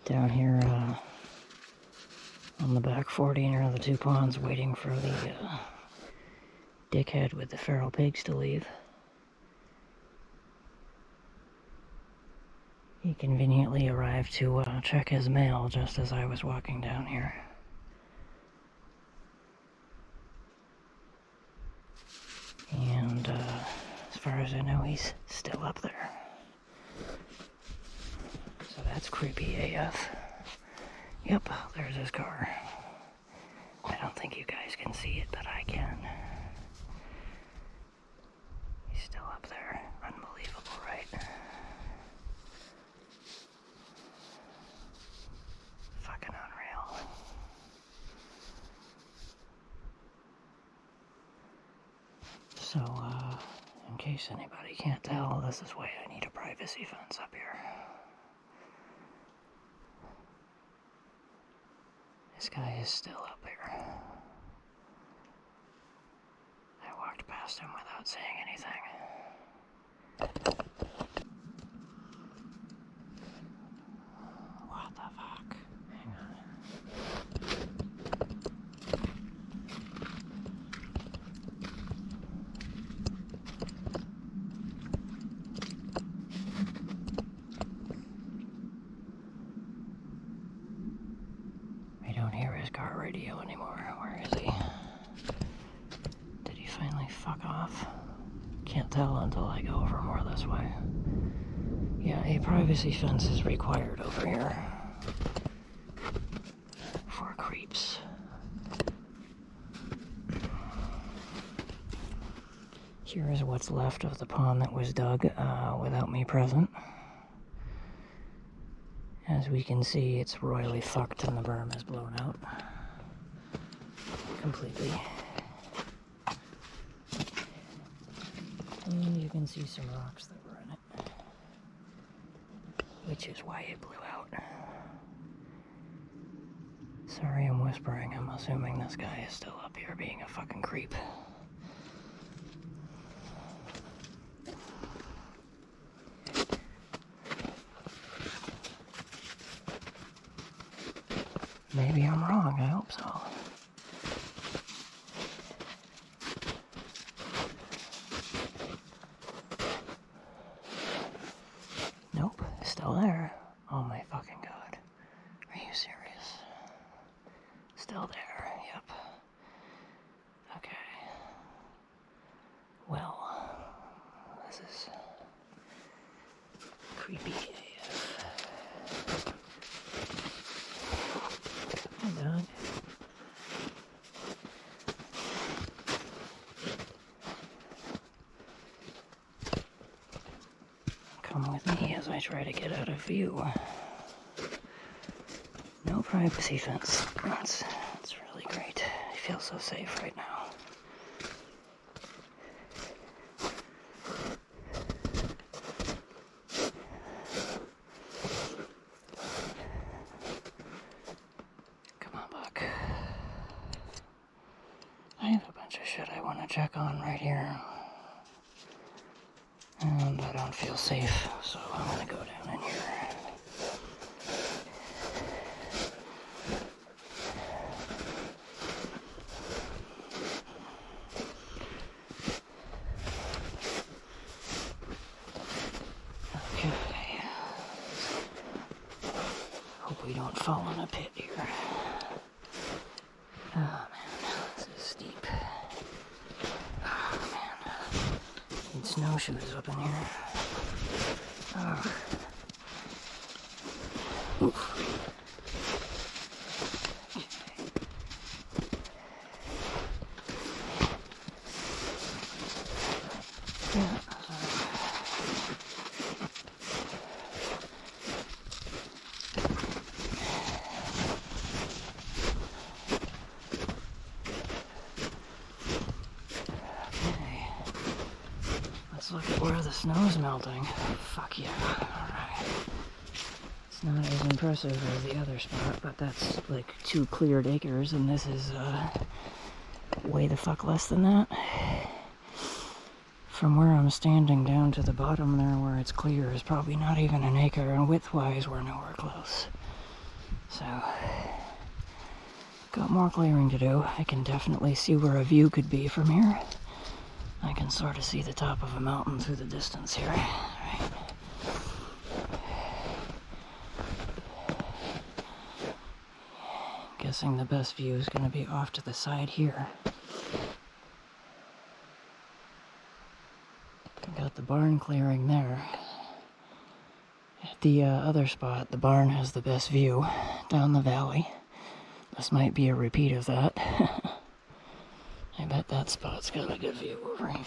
Down here on the back 40 near the two ponds, waiting for the dickhead with the feral pigs to leave. He conveniently arrived to check his mail just as I was walking down here. And as far as I know, he's still up there. So that's creepy AF. Yep, there's his car. I don't think you guys can see it, but I can. He's still up there. Unbelievable, right? Fucking unreal. So, in case anybody can't tell, this is why I need a privacy fence up here. This guy is still up here. I walked past him without saying anything. What the fuck? Hang on. I don't hear his car radio anymore. Where is he? Did he finally fuck off? Can't tell until I go over more this way. Yeah, a privacy fence is required over here. For creeps. Here is what's left of the pond that was dug without me present. As we can see, it's royally fucked and the berm is blown out. Completely. And you can see some rocks that were in it. Which is why it blew out. Sorry I'm whispering, I'm assuming this guy is still up here being a fucking creep. Maybe I'm wrong, I hope so. Nope, still there. Oh my fucking god. Are you serious? Still there, yep. Okay. Well, this is creepy AF. Hi, dog. Come with me as I try to get out of view. No privacy fence. That's really great. I feel so safe right now. Come on, Buck. I have a bunch of shit I want to check on right here. And I don't feel safe, so I'm gonna go down in here. Okay. Hope we don't fall in a pit here. Oh man, this is steep. Oh man. Need snowshoes up in here. Oh. Oof. Yeah, let's look at where the snow's melting. Fuck yeah. Alright. It's not as impressive as the other spot, but that's like 2 cleared acres, and this is way the fuck less than that. From where I'm standing down to the bottom there where it's clear is probably not even an acre, and width-wise we're nowhere close. So, got more clearing to do. I can definitely see where a view could be from here. I can sort of see the top of a mountain through the distance here. Right. Guessing the best view is going to be off to the side here. Got the barn clearing there. At the other spot, the barn has the best view down the valley. This might be a repeat of that. I bet that spot's got a good view over here.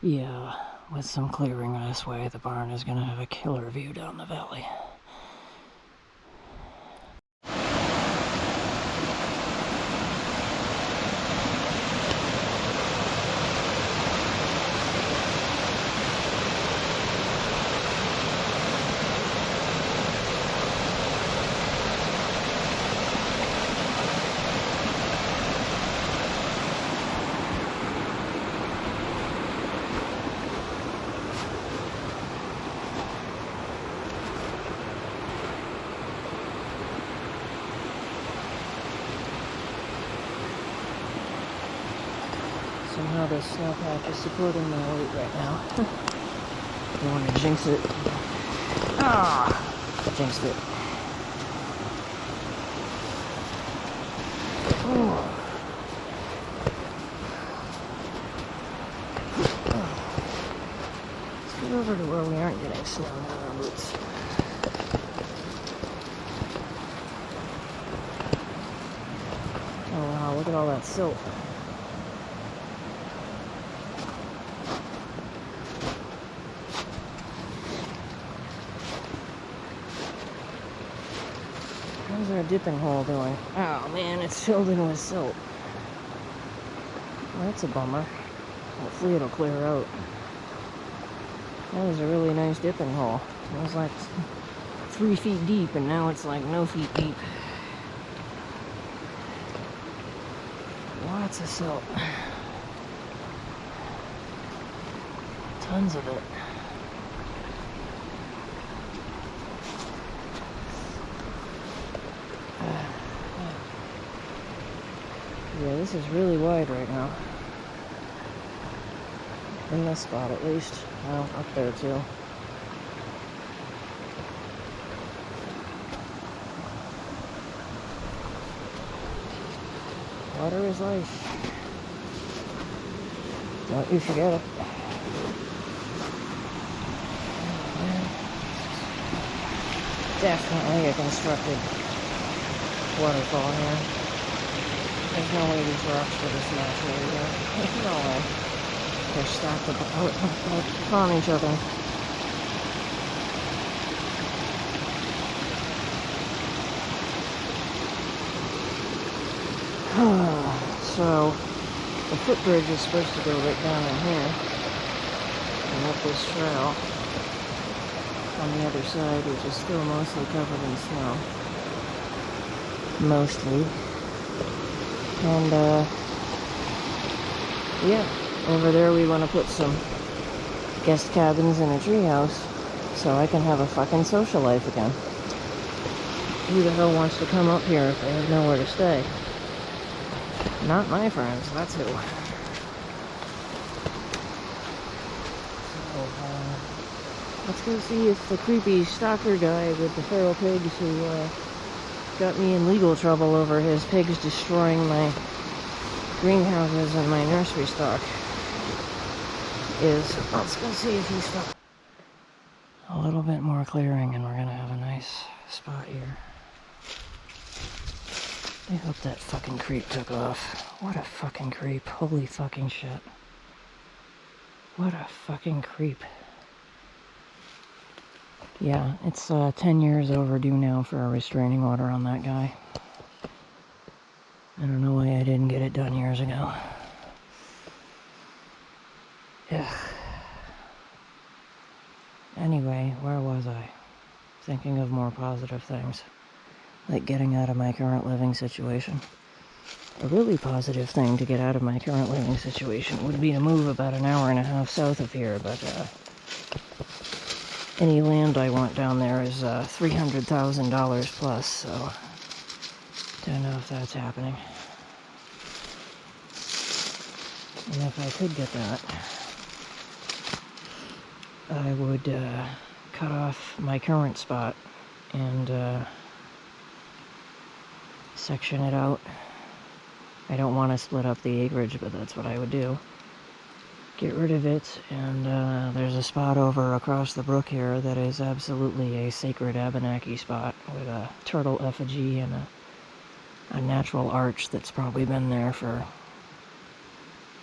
Yeah, with some clearing this way, the barn is going to have a killer view down the valley. Somehow this snowpack is supporting my weight right now. Don't want to jinx it. Ah! Jinxed it. Ooh. Let's get over to where we aren't getting snow in our boots. Oh wow, look at all that silt. How's our dipping hole doing? Oh man, it's filled in with silt. Well, that's a bummer. Hopefully it'll clear out. That was a really nice dipping hole. It was like 3 feet deep and now it's like no feet deep. Lots of silt. Tons of it. Yeah, this is really wide right now. In this spot at least. Well, up there too. Water is life. Don't you forget it. Definitely a constructed waterfall here. There's no way these rocks were just naturally there. There's no way. They're stacked upon each other. So, the footbridge is supposed to go right down in here. And up this trail on the other side, which is still mostly covered in snow. Mostly. And, yeah, over there we want to put some guest cabins and a treehouse so I can have a fucking social life again. Who the hell wants to come up here if they have nowhere to stay? Not my friends, that's who. So, let's go see if the creepy stalker guy with the feral pigs who, got me in legal trouble over his pigs destroying my greenhouses and my nursery stock is. Let's go see if he's found a little bit more clearing and we're gonna have a nice spot here. I hope that fucking creep took off. What a fucking creep. Holy fucking shit. What a fucking creep. Yeah, it's 10 years overdue now for a restraining order on that guy. I don't know why I didn't get it done years ago. Yeah. Anyway, where was I? Thinking of more positive things. Like getting out of my current living situation. A really positive thing to get out of my current living situation would be to move about an hour and a half south of here, but any land I want down there is $300,000 plus, so don't know if that's happening. And if I could get that, I would cut off my current spot and section it out. I don't want to split up the acreage, but that's what I would do. Get rid of it, and there's a spot over across the brook here that is absolutely a sacred Abenaki spot with a turtle effigy and a natural arch that's probably been there for,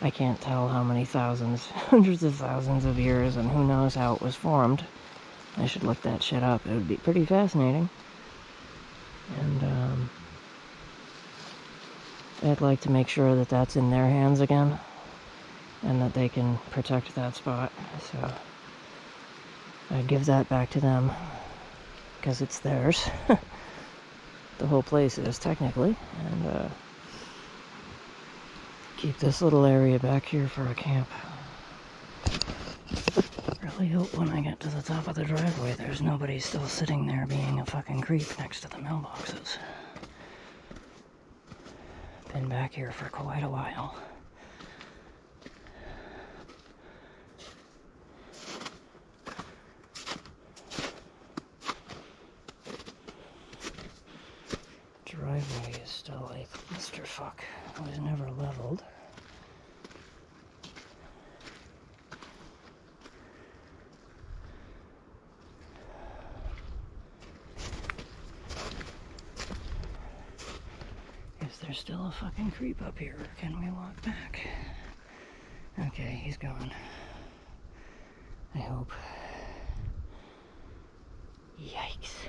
I can't tell how many thousands, hundreds of thousands of years, and who knows how it was formed. I should look that shit up. It would be pretty fascinating. And I'd like to make sure that that's in their hands again, and that they can protect that spot. So I'd give that back to them, because it's theirs. The whole place is, technically. And keep this little area back here for a camp. Really hope when I get to the top of the driveway there's nobody still sitting there being a fucking creep next to the mailboxes. Been back here for quite a while. Driveway is still a clusterfuck. It was never leveled. Is there still a fucking creep up here? Or can we walk back? Okay, he's gone. I hope. Yikes.